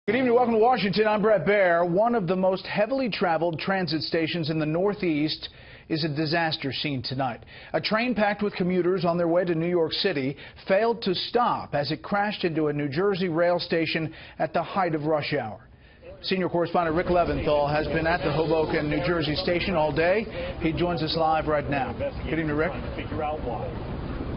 Good evening, welcome to Washington. I'm Brett Baer. One of the most heavily traveled transit stations in the Northeast is a disaster scene tonight. A train packed with commuters on their way to New York City failed to stop as it crashed into a New Jersey rail station at the height of rush hour. Senior correspondent Rick Leventhal has been at the Hoboken, New Jersey station all day. He joins us live right now. Good evening, Rick.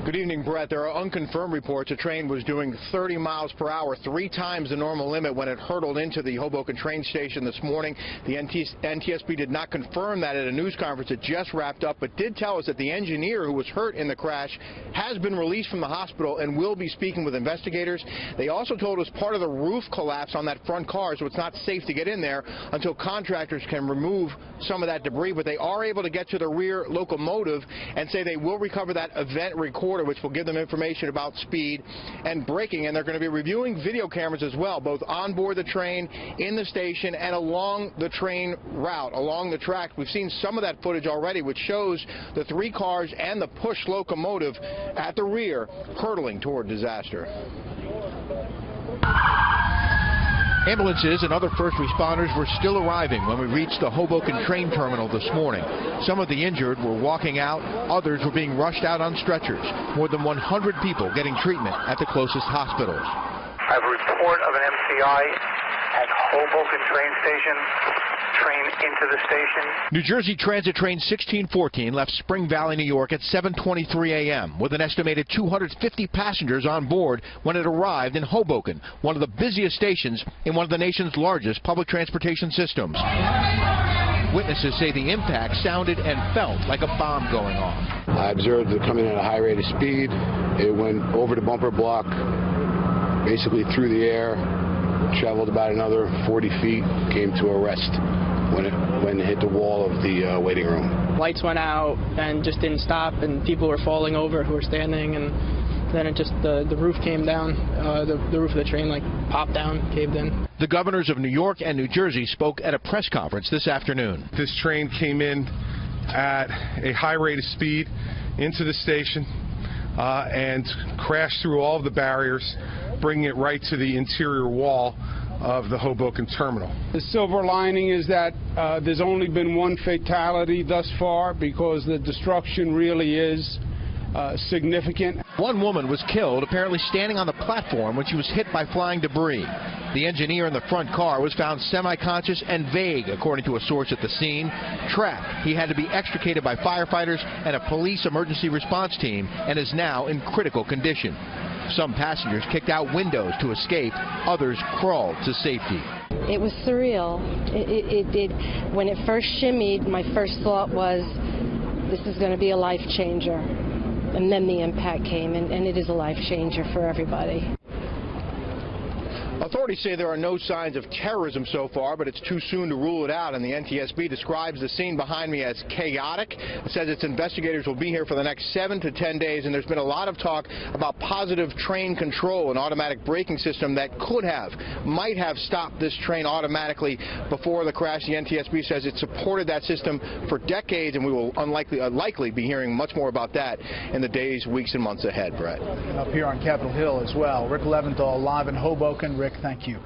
Good evening, Brett. There are unconfirmed reports a train was doing 30 miles per hour, 3 times the normal limit when it hurtled into the Hoboken train station this morning. The NTSB did not confirm that at a news conference that just wrapped up, but did tell us that the engineer who was hurt in the crash has been released from the hospital and will be speaking with investigators. They also told us part of the roof collapsed on that front car, so it's not safe to get in there until contractors can remove some of that debris, but they are able to get to the rear locomotive and say they will recover that event recorder, which will give them information about speed and braking, and they're going to be reviewing video cameras as well, both on board the train, in the station, and along the train route, along the track. We've seen some of that footage already, which shows the 3 cars and the push locomotive at the rear hurtling toward disaster. Ambulances and other first responders were still arriving when we reached the Hoboken train terminal this morning. Some of the injured were walking out, others were being rushed out on stretchers. More than 100 people getting treatment at the closest hospitals. I have a report of an MCI at Hoboken train station. Train into the station. New Jersey Transit train 1614 left Spring Valley, New York at 7:23 a.m. with an estimated 250 passengers on board when it arrived in Hoboken, one of the busiest stations in one of the nation's largest public transportation systems. Witnesses say the impact sounded and felt like a bomb going off. I observed it coming at a high rate of speed. It went over the bumper block, basically through the air, traveled about another 40 feet, came to a rest when it hit the wall of the waiting room. Lights went out and just didn't stop, and people were falling over who were standing, and then it just the roof came down. The roof of the train popped down, caved in. The governors of New York and New Jersey spoke at a press conference this afternoon. This train came in at a high rate of speed into the station and crashed through all of the barriers, bringing it right to the interior wall of the Hoboken terminal. The silver lining is that there's only been one fatality thus far, because the destruction really is significant. One woman was killed, apparently standing on the platform when she was hit by flying debris. The engineer in the front car was found semi-conscious and vague, according to a source at the scene. Trapped, he had to be extricated by firefighters and a police emergency response team, and is now in critical condition. Some passengers kicked out windows to escape. Others crawled to safety. It was surreal. When it first shimmied, my first thought was, this is going to be a life changer. And then the impact came, and it is a life changer for everybody. Authorities say there are no signs of terrorism so far, but it's too soon to rule it out, and the NTSB describes the scene behind me as chaotic. It says its investigators will be here for the next 7 to 10 days, and there's been a lot of talk about positive train control, an automatic braking system that might have stopped this train automatically before the crash. The NTSB says it supported that system for decades, and we will likely be hearing much more about that in the days, weeks, and months ahead, Brett. Up here on Capitol Hill as well. Rick Leventhal live in Hoboken. Rick, thank you.